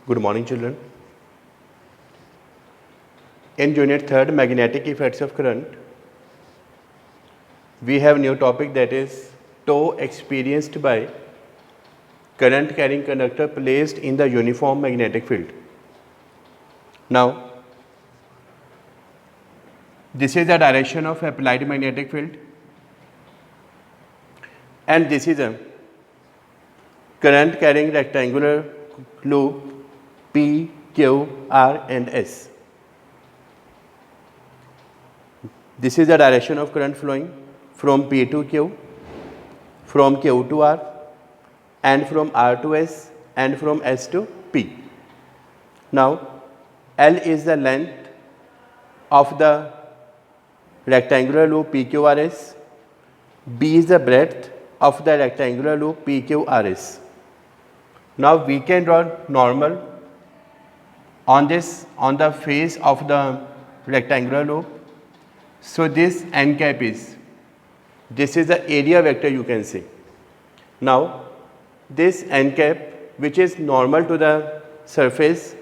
Good morning, children. In Unit 3rd, Magnetic Effects of Current, we have new topic, that is tow experienced by current carrying conductor placed in the uniform magnetic field. Now, this is the direction of applied magnetic field, and this is a current carrying rectangular loop P, Q, R and S. This is the direction of current flowing from P to Q, from Q to R, and from R to S, and from S to P. Now, L is the length of the rectangular loop PQRS, B is the breadth of the rectangular loop PQRS. Now, we can draw normal on the face of the rectangular loop. So, this n cap is the area vector, you can say. Now, this n cap, which is normal to the surface,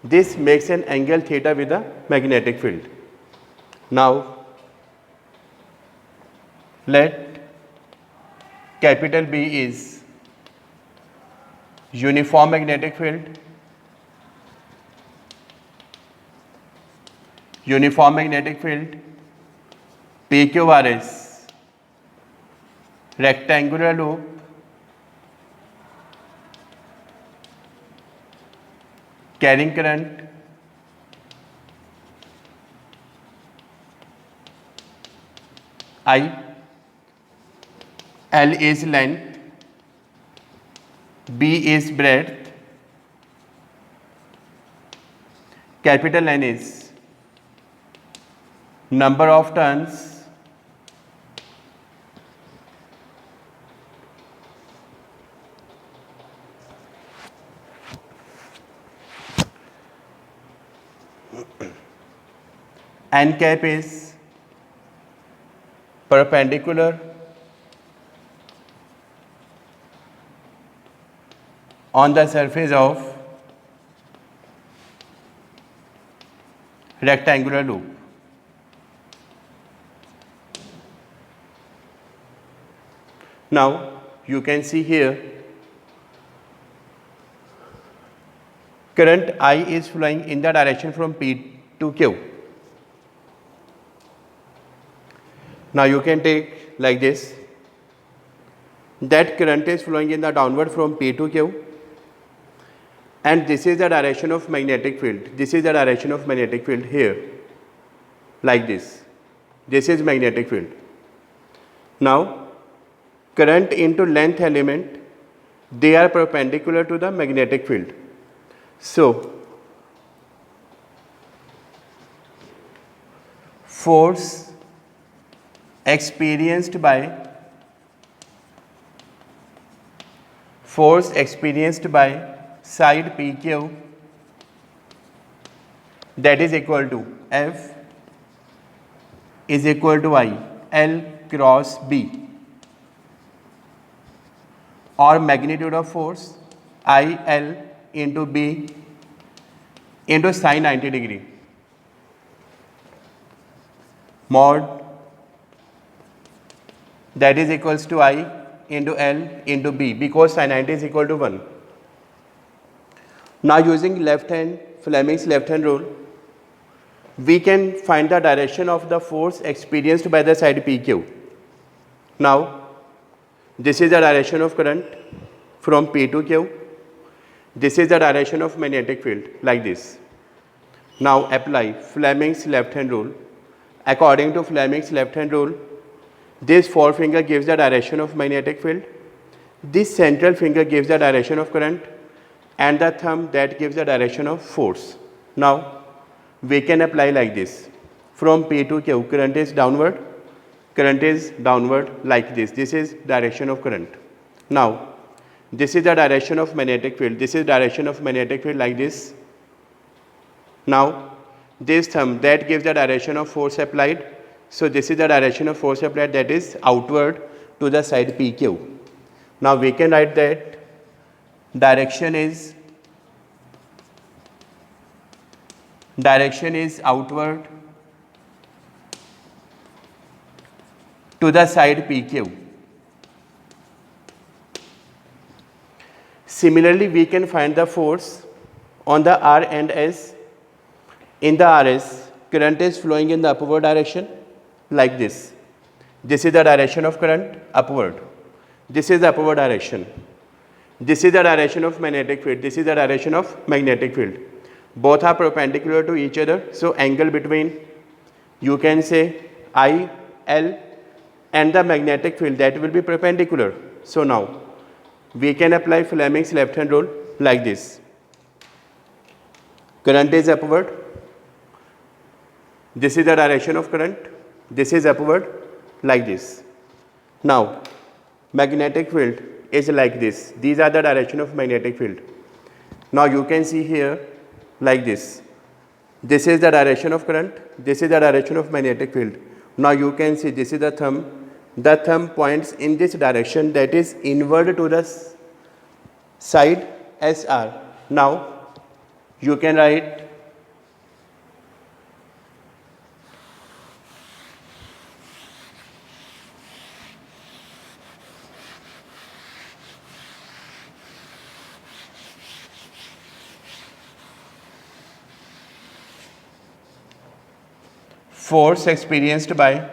this makes an angle theta with the magnetic field. Now, let capital B is uniform magnetic field, PQRS, rectangular loop, carrying current, I, L is length, B is breadth, capital N is number of turns, N cap is perpendicular on the surface of rectangular loop. Now, you can see here current I is flowing in the direction from P to Q. Now, you can take like this, that current is flowing in the downward from P to Q, and this is the direction of magnetic field. This is the direction of magnetic field here, like this. This is magnetic field. Now, current into length element, they are perpendicular to the magnetic field. So, force experienced by side PQ, that is equal to F is equal to I L cross B, or magnitude of force I L into B into sin 90 degree, mod that is equals to I into L into B, because sin 90 is equal to 1. Now, using Fleming's left hand rule, we can find the direction of the force experienced by the side PQ. Now, this is the direction of current from P to Q. This is the direction of magnetic field, like this. Now, apply Fleming's left hand rule. According to Fleming's left hand rule, this forefinger gives the direction of magnetic field, this central finger gives the direction of current, and the thumb that gives the direction of force. Now, we can apply like this. From P to Q, current is downward like this. This is direction of current. Now, this is the direction of magnetic field. This is direction of magnetic field, like this. Now, this thumb that gives the direction of force applied. So, this is the direction of force applied, that is outward to the side PQ. Now, we can write that direction is direction is outward to the side PQ. Similarly, we can find the force on the R and S. In the RS, current is flowing in the upward direction like this. This is the direction of current, upward. This is the upward direction. This is the direction of magnetic field. This is the direction of magnetic field. Both are perpendicular to each other. So angle between, you can say, I, L and the magnetic field, that will be perpendicular. So now we can apply Fleming's left hand rule like this. Current is upward. This is the direction of current. This is upward like this. Now magnetic field is like this. These are the direction of magnetic field. Now you can see here like this. This is the direction of current. This is the direction of magnetic field. Now you can see this is the thumb. The thumb points in this direction, that is inward to the side SR. Now you can write force experienced by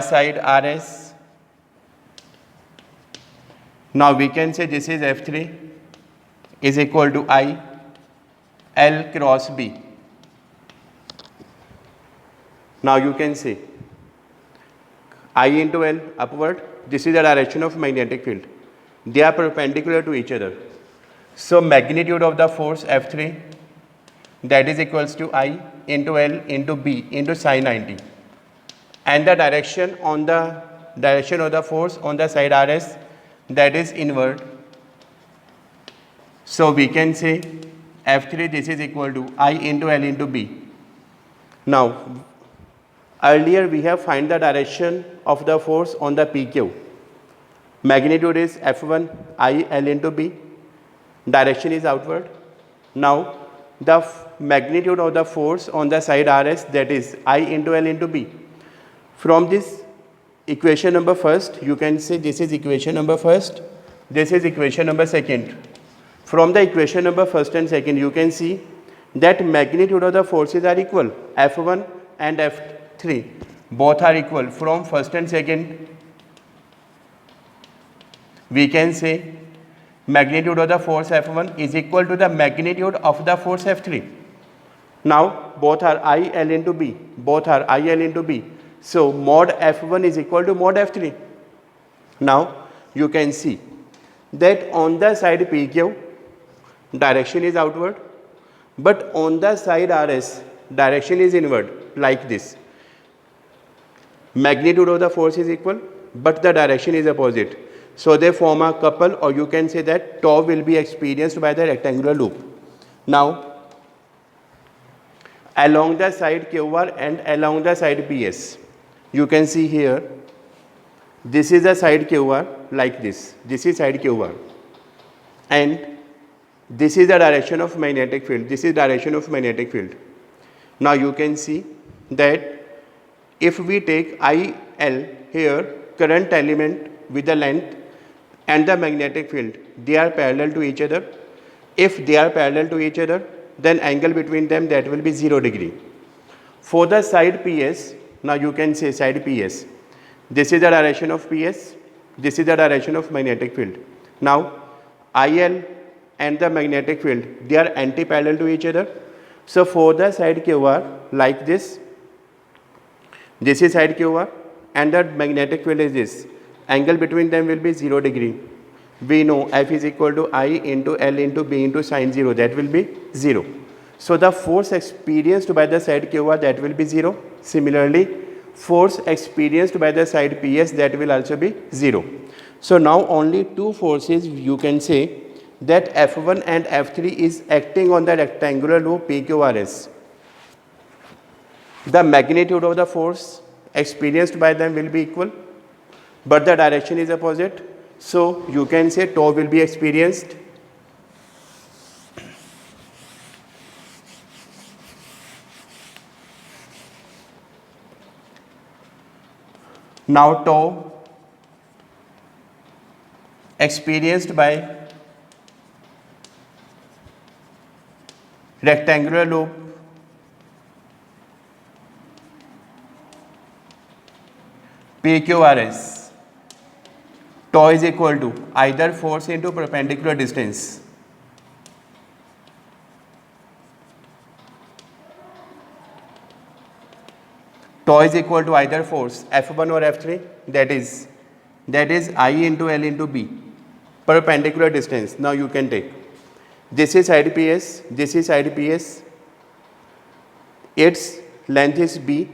side RS. Now we can say this is F3 is equal to I L cross B. Now you can see I into L upward. This is the direction of magnetic field. They are perpendicular to each other. So magnitude of the force F3, that is equals to I into L into B into sin 90. And the direction of the force on the side RS, that is inward. So we can say F3, this is equal to I into L into B. Now earlier we have find the direction of the force on the PQ. Magnitude is F1 I L into B. Direction is outward. Now the magnitude of the force on the side RS, that is I into L into B. From this equation number first, you can say this is equation number first, this is equation number second. From the equation number first and second, you can see that magnitude of the forces are equal. F1 and F3 both are equal. From first and second, we can say magnitude of the force F1 is equal to the magnitude of the force F3. Now both are I L into B. Both are I L into B. So mod F1 is equal to mod F3. Now you can see that on the side PQ, direction is outward, but on the side RS, direction is inward like this. Magnitude of the force is equal, but the direction is opposite. So they form a couple, or you can say that tau will be experienced by the rectangular loop. Now along the side QR and along the side PS, you can see here, this is the side QR like this. This is side QR. And this is the direction of magnetic field. This is direction of magnetic field. Now you can see that if we take IL here, current element with the length and the magnetic field, they are parallel to each other. If they are parallel to each other, then angle between them, that will be 0 degree. For the side PS, now you can say side PS, this is the direction of PS, this is the direction of magnetic field. Now IL and the magnetic field, they are anti-parallel to each other. So for the side QR like this is side QR and the magnetic field is this. Angle between them will be 0 degree. We know F is equal to I into L into B into sin 0, that will be 0. So the force experienced by the side QR, that will be 0. Similarly, force experienced by the side PS, that will also be 0. So now only two forces you can say that F1 and F3 is acting on the rectangular loop PQRS. The magnitude of the force experienced by them will be equal, but the direction is opposite. So you can say tau will be experienced. Now tau experienced by rectangular loop PQRS. Tau is equal to either force into perpendicular distance. Tau is equal to either force F1 or F3, that is I into L into B, perpendicular distance. Now you can take, this is side PS, this is side PS, its length is B.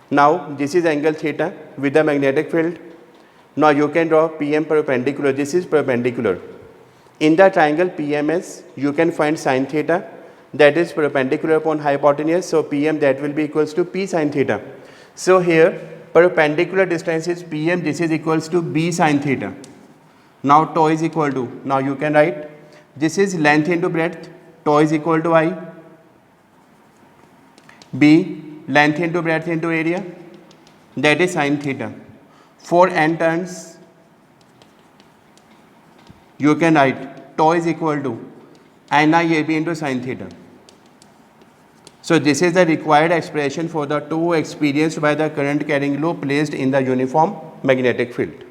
Now this is angle theta with the magnetic field. Now you can draw PM perpendicular, this is perpendicular. In the triangle PMS, you can find sin theta, that is perpendicular upon hypotenuse. So PM, that will be equals to P sin theta. So here perpendicular distance is PM, this is equals to B sin theta. Now tau is equal to, now you can write, this is length into breadth, tau is equal to I, B length into breadth into area, that is sin theta. For n turns, you can write tau is equal to NIAB into sin theta. So this is the required expression for the tau experienced by the current carrying loop placed in the uniform magnetic field.